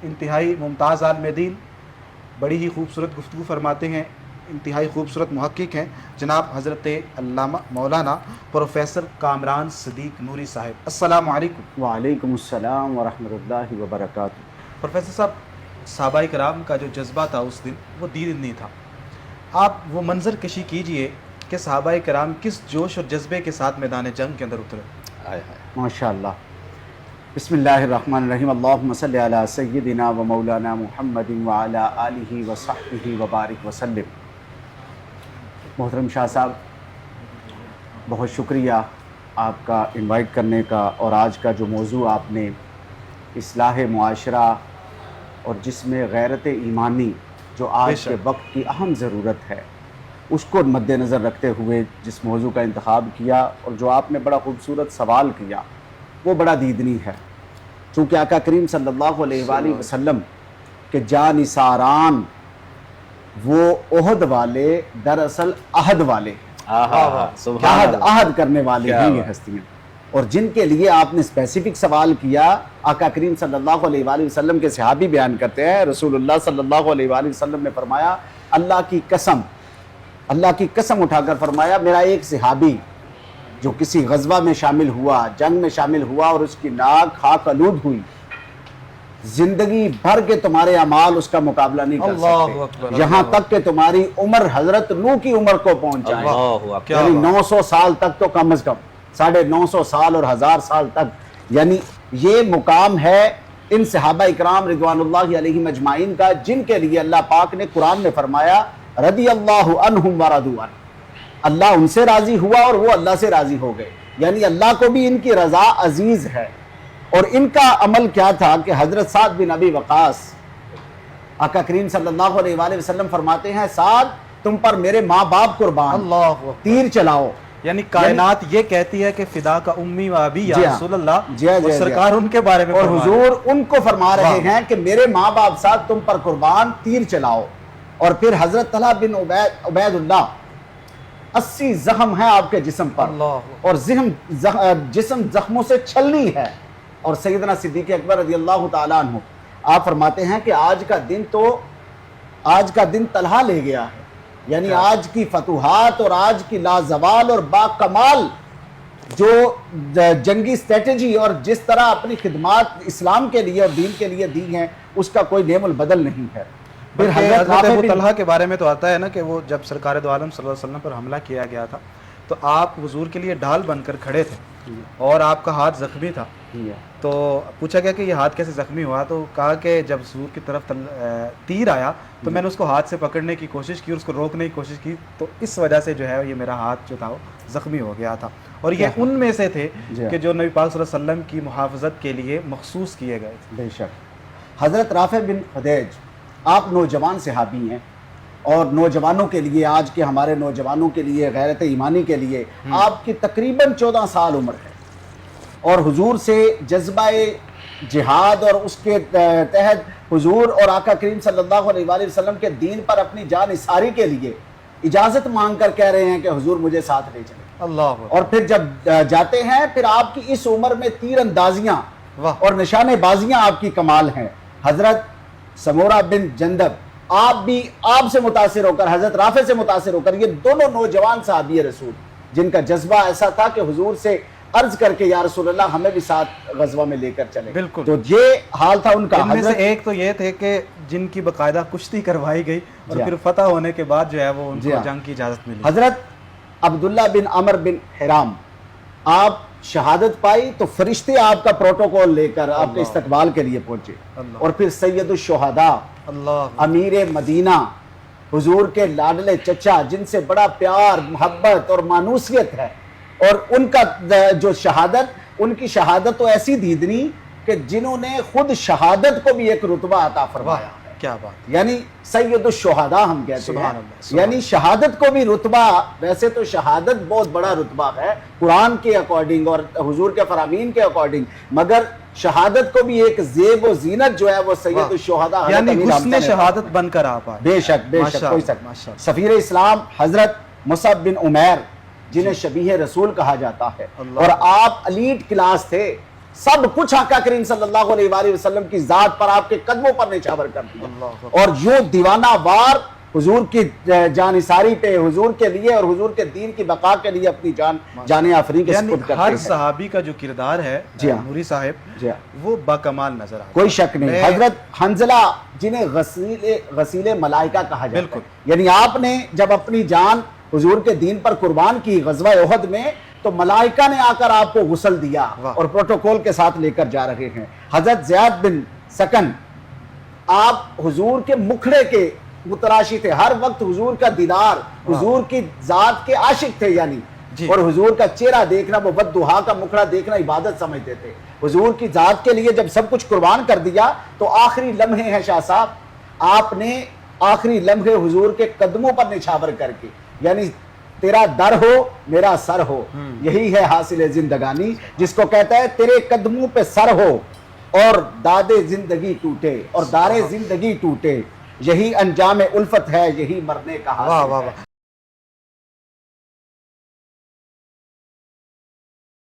انتہائی ممتاز عالم دین، بڑی ہی خوبصورت گفتگو فرماتے ہیں، انتہائی خوبصورت محقق ہیں جناب حضرت علامہ مولانا پروفیسر کامران صدیق نوری صاحب۔ السلام علیکم۔ وعلیکم السلام ورحمۃ اللہ وبرکاتہ۔ پروفیسر صاحب، صحابہ کرام کا جو جذبہ تھا اس دن وہ دین نہیں تھا، آپ وہ منظر کشی کیجئے کہ صحابہ کرام کس جوش اور جذبے کے ساتھ میدان جنگ کے اندر اترے۔ ماشاء اللہ۔ بسم اللہ الرحمن الرحیم۔ اللہم صلی علی سیدنا و مولانا محمد وعلی آلہ وصحبہ وبارک وسلم۔ محترم شاہ صاحب، بہت شکریہ آپ کا انوائٹ کرنے کا، اور آج کا جو موضوع آپ نے اصلاح معاشرہ اور جس میں غیرت ایمانی جو آج کے وقت کی اہم ضرورت ہے اس کو مد نظر رکھتے ہوئے جس موضوع کا انتخاب کیا، اور جو آپ نے بڑا خوبصورت سوال کیا، وہ بڑا دیدنی ہے۔ چونکہ آقا کریم صلی اللہ علیہ وآلہ وسلم کے جانثاران وہ احد والے دراصل عہد والے، عہد کرنے والے ہیں یہ ہستیاں، اور جن کے لیے آپ نے اسپیسیفک سوال کیا۔ آقا کریم صلی اللہ علیہ وآلہ وسلم کے صحابی بیان کرتے ہیں، رسول اللہ صلی اللہ علیہ وآلہ وسلم نے فرمایا، اللہ کی قسم اٹھا کر فرمایا، میرا ایک صحابی جو کسی غزوہ میں شامل ہوا، جنگ میں شامل ہوا، اور اس کی ناک خاک آلود ہوئی، زندگی بھر کے تمہارے اعمال اس کا مقابلہ نہیں کر سکتے، یہاں تک کہ تمہاری عمر حضرت نوح کی عمر کو پہنچ جائے، یعنی 900 سال تک تو کم از کم، 950 سال اور 1000 سال تک، یعنی یہ مقام ہے ان صحابہ اکرام رضوان اللہ علیہم اجمعین کا، جن کے لیے اللہ پاک نے قرآن میں فرمایا رضی اللہ عنہم ورضوا عنہ، اللہ ان سے راضی ہوا اور وہ اللہ سے راضی ہو گئے، یعنی اللہ کو بھی ان کی رضا عزیز ہے۔ اور ان کا عمل کیا تھا کہ حضرت سعد بن ابی وقاص، آقا کریم صلی اللہ علیہ وآلہ وسلم فرماتے ہیں، سعد تم پر میرے ماں باپ قربان، تیر چلاؤ، یعنی کائنات یہ کہتی ہے کہ فدا کا امی و ابی یا رسول اللہ، اور سرکار ان کے بارے میں اور حضور ان کو فرما رہے ہیں کہ میرے ماں باپ ساتھ تم پر قربان، تیر چلاؤ۔ اور پھر حضرت طلحہ بن عبید اللہ، 80 زخم ہیں آپ کے جسم پر، اور جسم زخموں سے چھلنی ہے، اور سیدنا صدیق اکبر رضی اللہ تعالیٰ عنہ آپ فرماتے ہیں کہ آج کا دن طلحہ لے گیا ہے، یعنی آج کی فتوحات اور آج کی لازوال اور با کمال جو جنگی اسٹریٹجی اور جس طرح اپنی خدمات اسلام کے لیے اور دین کے لیے دی ہیں، اس کا کوئی نعم البدل نہیں ہے۔ پھر حضرت ابو طلحہ کے بارے میں تو آتا ہے نا کہ وہ جب سرکار دو عالم صلی اللہ علیہ وسلم پر حملہ کیا گیا تھا تو آپ حضور کے لیے ڈھال بن کر کھڑے تھے، اور آپ کا ہاتھ زخمی تھا، تو پوچھا گیا کہ یہ ہاتھ کیسے زخمی ہوا، تو کہا کہ جب حضور کی طرف تیر آیا تو میں نے اس کو ہاتھ سے پکڑنے کی کوشش کی اور اس کو روکنے کی کوشش کی، تو اس وجہ سے جو ہے یہ میرا ہاتھ جو تھا وہ زخمی ہو گیا تھا۔ اور یہ ان میں سے تھے کہ جو نبی پاک صلی اللہ علیہ وسلم کی محافظت کے لیے مخصوص کیے گئے تھے۔ بے شک۔ حضرت رافع بن خدیج، آپ نوجوان صحابی ہیں، اور نوجوانوں کے لیے، آج کے ہمارے نوجوانوں کے لیے، غیرت ایمانی کے لیے آپ کی تقریباً 14 سال عمر ہے، اور حضور سے جذبہ جہاد اور اس کے تحت حضور اور آقا کریم صلی اللہ علیہ وآلہ وسلم کے دین پر اپنی جان نثاری کے لیے اجازت مانگ کر کہہ رہے ہیں کہ حضور مجھے ساتھ لے چلیں۔ اللہ۔ اور پھر جب جاتے ہیں، پھر آپ کی اس عمر میں تیر اندازیاں اور نشانے بازیاں آپ کی کمال ہیں۔ حضرت سمورہ بن جندب، آپ سے متاثر ہو کر، حضرت رافع سے متاثر ہو کر، یہ دونوں نوجوان صحابی رسول جن کا جذبہ ایسا تھا کہ حضور سے عرض کر کے یا رسول اللہ ہمیں بھی ساتھ غزوہ میں لے کر چلیں۔ بالکل، تو یہ حال تھا ان کا۔ ان میں سے ایک تو یہ تھے کہ جن کی باقاعدہ کشتی کروائی گئی، اور پھر فتح ہونے کے بعد جو ہے وہ ان کو جنگ کی اجازت ملی۔ حضرت عبداللہ بن عمر بن حرام، آپ شہادت پائی تو فرشتے آپ کا پروٹوکول لے کر آپ کے استقبال کے لیے پہنچے، اور پھر سید الشہداء، امیر مدینہ، حضور کے لاڈلے چچا، جن سے بڑا پیار، محبت اور مانوسیت ہے، اور ان کا جو شہادت، ان کی شہادت تو ایسی دیدنی کہ جنہوں نے خود شہادت کو بھی ایک رتبہ عطا فرمایا۔ کیا بات، یعنی سید الشہداء ہم کہتے ہیں، یعنی شہادت کو بھی رتبہ، ویسے تو شہادت بہت بڑا رتبہ ہے قرآن کے اکارڈنگ اور حضور کے فرامین کے اکارڈنگ، مگر شہادت کو بھی ایک زیب و زینت جو ہے وہ سید الشہداء، یعنی حسن شہادت بن کر آپ آئے۔ بے شک، بے شک، کوئی شک۔ سفیر اسلام حضرت مصعب بن عمیر، جنہیں شبیہ رسول کہا جاتا ہے، اور آپ الیٹ کلاس تھے، سب کچھ آقا کریم صلی اللہ علیہ وآلہ وسلم کی ذات پر، آپ کے قدموں پر نچھاور کر دیا، اور یوں دیوانہ وار حضور کی جانثاری پہ حضور کے لیے اور حضور کے دین کی بقا کے لیے اپنی جان آفرین کے سپرد کرتے ہیں۔ ہر صحابی کا جو کردار ہے نوری صاحب وہ باکمال نظر آتا ہے، کوئی شک نہیں۔ حضرت حنظلہ جنہیں غسیل ملائکہ کہا جاتا ہے، یعنی آپ نے جب اپنی جان حضور کے دین پر قربان کی غزوہ احد میں، تو ملائکہ نے آ کر آپ کو غسل دیا اور پروٹوکول کے ساتھ لے کر جا رہے ہیں۔ حضرت زیاد بن سکن آپ حضور کے مکھڑے کے متراشی تھے، ہر وقت حضور کا دیدار، حضور کی ذات کے عاشق تھے یعنی، اور حضور کا چہرہ دیکھنا، وہ بددہا کا مکھڑا دیکھنا عبادت سمجھتے تھے۔ حضور کی ذات کے لیے جب سب کچھ قربان کر دیا تو آخری لمحے ہیں شاہ صاحب، آپ نے آخری لمحے حضور کے قدموں پر نچھاور کر کے، یعنی تیرا در ہو میرا سر ہو، یہی ہے حاصل زندگانی، جس کو کہتا ہے تیرے قدموں پہ سر ہو اور داد زندگی ٹوٹے اور دار زندگی ٹوٹے، یہی انجام الفت ہے، یہی مرنے کا حاصل ہے۔